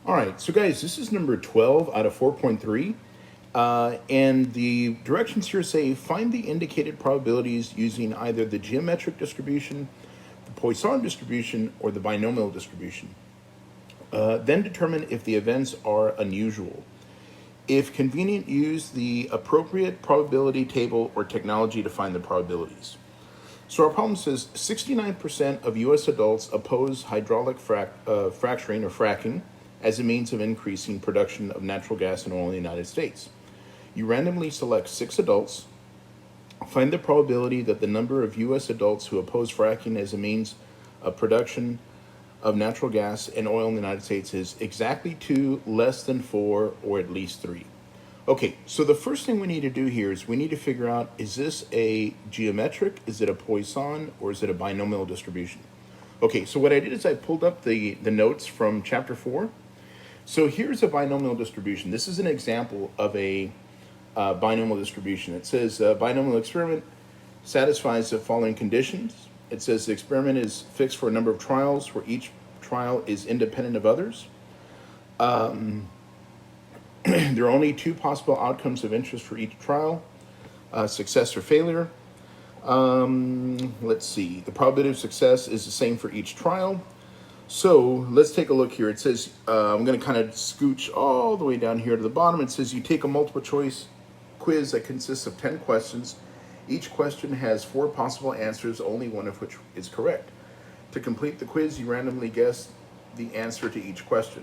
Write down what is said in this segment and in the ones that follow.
All right, so guys, this is number 12 out of 4.3. And the directions here say find the indicated probabilities using either the geometric distribution, the Poisson distribution, or the binomial distribution. Then determine if the events are unusual. If convenient, use the appropriate probability table or technology to find the probabilities. So our problem says 69% of U.S. adults oppose hydraulic fracturing or fracking as a means of increasing production of natural gas and oil in the United States. You randomly select 6 adults, find the probability that the number of U.S. adults who oppose fracking as a means of production of natural gas and oil in the United States is exactly 2, less than 4, or at least 3. Okay, so the first thing we need to do here is we need to figure out, is this a geometric, is it a Poisson, or is it a binomial distribution? Okay, so what I did is I pulled up the notes from chapter 4. So here's a binomial distribution. This is an example of a binomial distribution. It says binomial experiment satisfies the following conditions. It says the experiment is fixed for a number of trials where each trial is independent of others. There are only 2 possible outcomes of interest for each trial, success or failure. Let's see, the probability of success is the same for each trial. So let's take a look here. It says, I'm going to kind of scooch all the way down here to the bottom. It says you take a multiple choice quiz that consists of 10 questions. Each question has 4 possible answers, only one of which is correct. To complete the quiz, you randomly guess the answer to each question,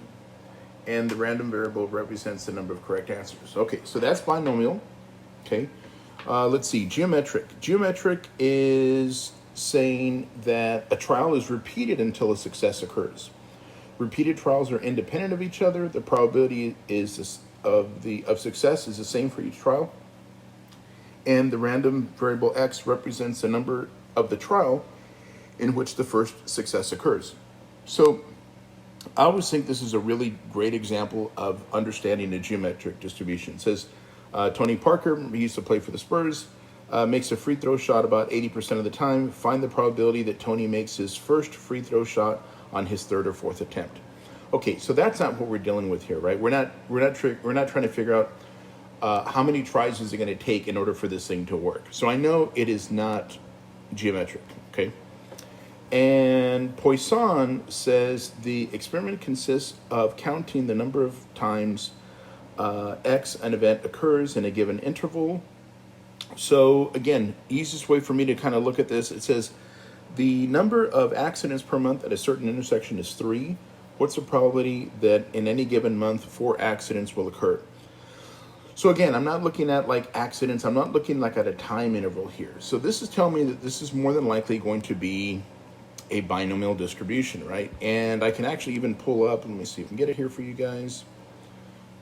and the random variable represents the number of correct answers. Okay, so that's binomial. Okay, let's see, geometric. Geometric is saying that a trial is repeated until a success occurs. Repeated trials are independent of each other. The probability of success is the same for each trial, and the random variable x represents the number of the trial in which the first success occurs. So I always think this is a really great example of understanding a geometric distribution. It says Tony Parker, he used to play for the Spurs, makes a free throw shot about 80% of the time. Find the probability that Tony makes his first free throw shot on his 3rd or 4th attempt. Okay, so that's not what we're dealing with here, right? We're not trying to figure out how many tries is it going to take in order for this thing to work. So I know it is not geometric, okay? And Poisson says the experiment consists of counting the number of times X an event occurs in a given interval. So again, easiest way for me to kind of look at this, it says the number of accidents per month at a certain intersection is 3. What's the probability that in any given month 4 accidents will occur? So again, I'm not looking at like accidents. I'm not looking like at a time interval here. So this is telling me that this is more than likely going to be a binomial distribution, right? And I can actually even pull up, let me see if I can get it here for you guys.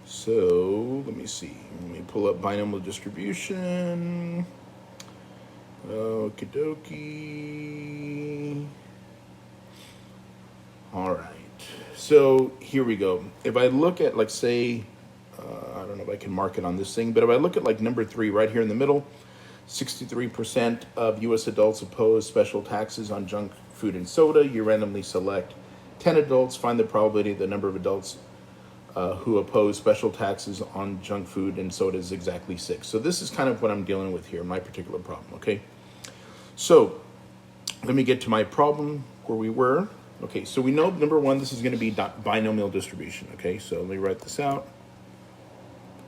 So let me see, let me pull up binomial distribution. Okie dokie. All right, so here we go. If I look at, like, say, I don't know if I can mark it on this thing, but if I look at like number 3 right here in the middle, 63% of U.S. adults oppose special taxes on junk food and soda. You randomly select 10 adults, find the probability the number of adults who oppose special taxes on junk food and soda is exactly 6. So this is kind of what I'm dealing with here, my particular problem, okay? So let me get to my problem where we were. Okay, so we know, number 1, this is going to be binomial distribution, okay? So let me write this out.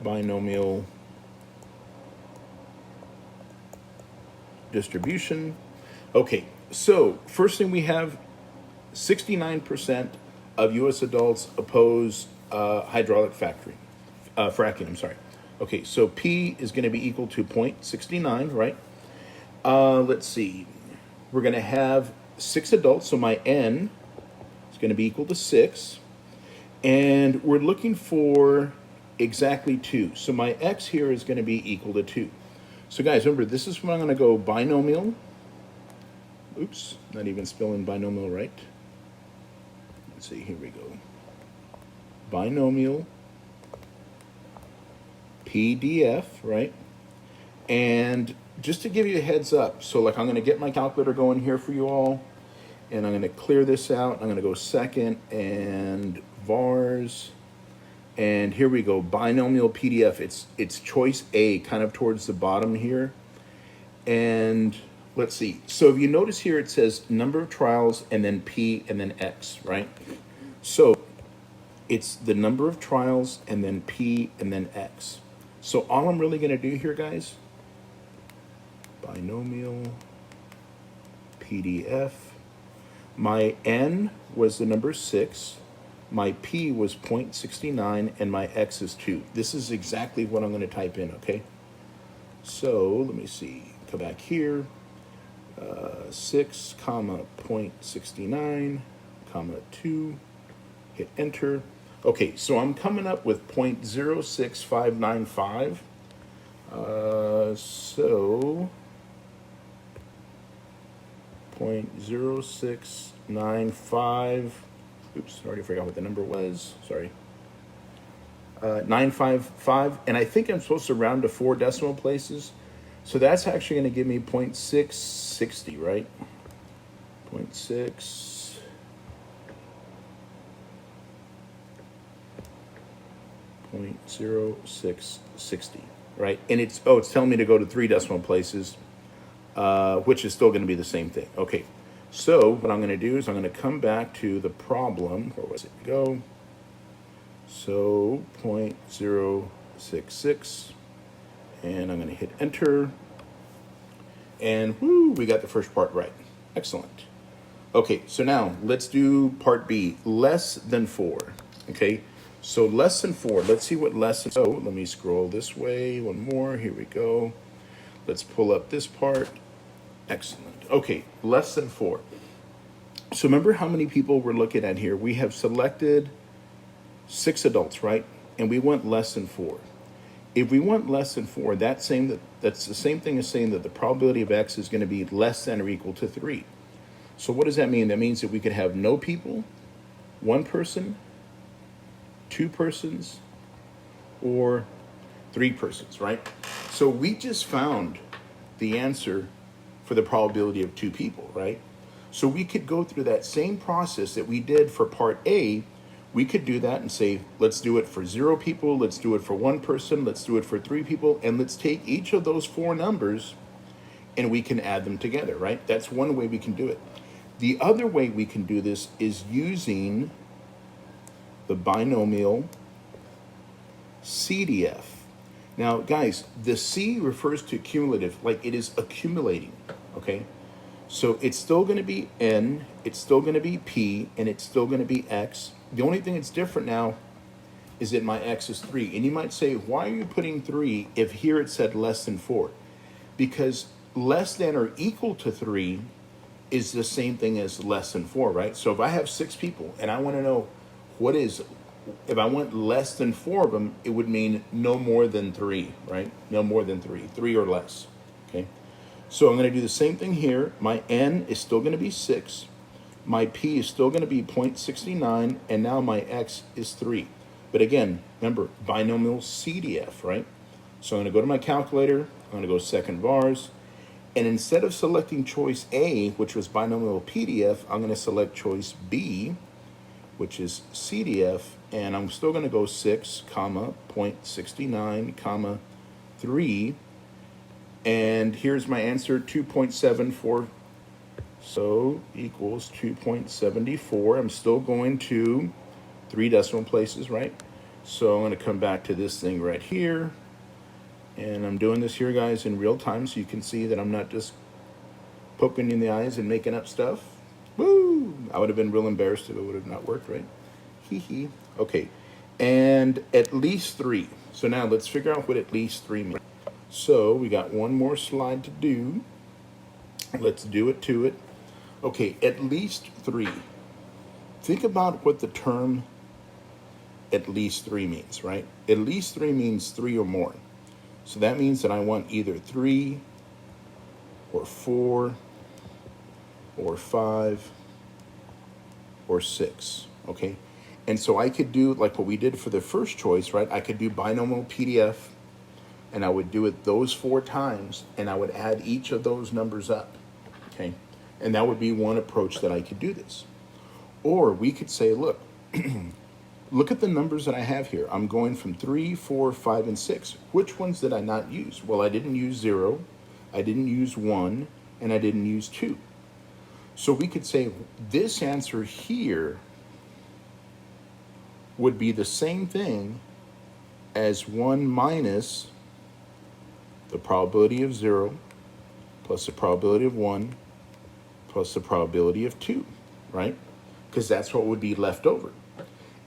Binomial distribution. Okay, so first thing we have, 69% of U.S. adults oppose hydraulic fracking. I'm sorry. Okay, so P is going to be equal to 0.69, right? Let's see. We're going to have 6 adults, so my N is going to be equal to 6. And we're looking for exactly 2. So my X here is going to be equal to 2. So guys, remember, this is when I'm going to go binomial. Oops, not even spelling binomial right. Let's see, here we go. Binomial Pdf, right? And just to give you a heads up, so like I'm going to get my calculator going here for you all, and I'm going to clear this out. I'm going to go second and vars And here we go, Binomial PDF. It's choice A, kind of towards the bottom here. And let's see. So if you notice here, it says number of trials and then P and then X, right? So it's the number of trials and then P and then X. So all I'm really going to do here, guys, Binomial PDF. My N was the number 6. My P was 0.69 and my X is 2. This is exactly what I'm going to type in, okay? So let me see. Come back here. 6, comma, 0.69, comma, 2. Hit enter. Okay, so I'm coming up with 0.06595. So 0.0695. Oops, already forgot what the number was. Sorry. 955, and I think I'm supposed to round to 4 decimal places. So that's actually going to give me 0.660, right? 0.0660, right? And it's telling me to go to 3 decimal places, which is still going to be the same thing. Okay, so what I'm going to do is I'm going to come back to the problem. Where was it? Go. So 0.066, and I'm going to hit enter. And whoo, we got the first part right. Excellent. Okay, so now let's do part B, less than 4. Okay, so less than 4. Let's see what less than. So let me scroll this way. One more. Here we go. Let's pull up this part. Excellent. Okay, less than 4. So remember how many people we're looking at here? We have selected 6 adults, right? And we want less than 4. If we want less than 4, that's the same thing as saying that the probability of X is going to be less than or equal to 3. So what does that mean? That means that we could have no people, 1 person, 2 persons, or 3 persons, right? So we just found the answer for the probability of 2 people, right? So we could go through that same process that we did for part A. We could do that and say, let's do it for 0 people, let's do it for 1 person, let's do it for 3 people, and let's take each of those 4 numbers and we can add them together, right? That's one way we can do it. The other way we can do this is using the binomial CDF. Now, guys, the C refers to cumulative, like it is accumulating, okay? So it's still going to be N, it's still going to be P, and it's still going to be X. The only thing that's different now is that my X is 3. And you might say, why are you putting 3 if here it said less than 4? Because less than or equal to 3 is the same thing as less than 4, right? So if I have 6 people and I want to know if I want less than 4 of them, it would mean no more than 3, right? No more than 3 or less, okay? So I'm going to do the same thing here. My N is still going to be 6. My P is still going to be 0.69, and now my X is 3. But again, remember, binomial CDF, right? So I'm going to go to my calculator. I'm going to go second vars. And instead of selecting choice A, which was binomial PDF, I'm going to select choice B, which is CDF. And I'm still going to go 6, comma, 0.69, comma, 3. And here's my answer, 2.74. So equals 2.74. I'm still going to 3 decimal places, right? So I'm going to come back to this thing right here. And I'm doing this here, guys, in real time, so you can see that I'm not just poking you in the eyes and making up stuff. Woo! I would have been real embarrassed if it would have not worked, right? Hee hee. Okay. And at least 3. So now let's figure out what at least 3 means. So we got one more slide to do. Let's do it to it. Okay, at least 3. Think about what the term at least 3 means, right? At least 3 means 3 or more. So that means that I want either 3 or 4 or 5 or 6, okay? And so I could do like what we did for the first choice, right? I could do binomial PDF, and I would do it those 4 times, and I would add each of those numbers up, okay? And that would be one approach that I could do this. Or we could say, look, look at the numbers that I have here. I'm going from 3, 4, 5, and 6. Which ones did I not use? Well, I didn't use 0, I didn't use 1, and I didn't use 2. So we could say this answer here would be the same thing as 1 minus the probability of 0 plus the probability of 1 plus the probability of 2, right? Because that's what would be left over.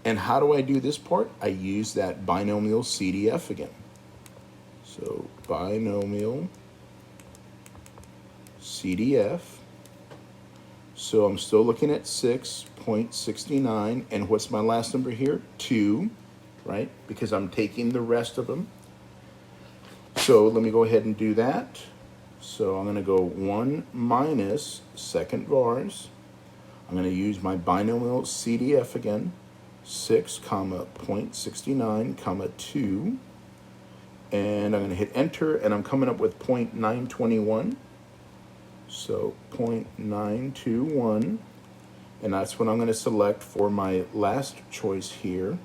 And how do I do this part? I use that binomial CDF again. So binomial CDF. So I'm still looking at 6.69. And what's my last number here? 2, right? Because I'm taking the rest of them. So let me go ahead and do that. So I'm going to go 1 minus second vars. I'm going to use my binomial CDF again. 6, comma, 0.69, comma, 2. And I'm going to hit enter, and I'm coming up with 0.921. So 0.921. And that's what I'm going to select for my last choice here.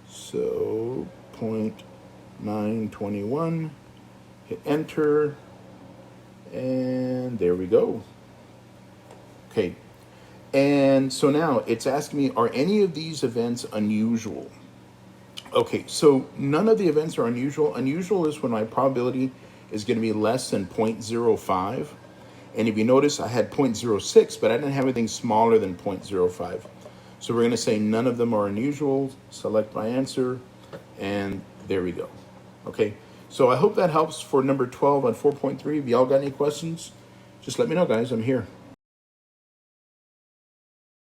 So 0.921. Hit enter. And there we go. Okay. And so now it's asking me, are any of these events unusual? Okay, so none of the events are unusual. Unusual is when my probability is going to be less than 0.05. And if you notice, I had 0.06, but I didn't have anything smaller than 0.05. So we're going to say none of them are unusual. Select my answer, and there we go. Okay, so I hope that helps for number 12 on 4.3. If y'all got any questions, just let me know, guys. I'm here.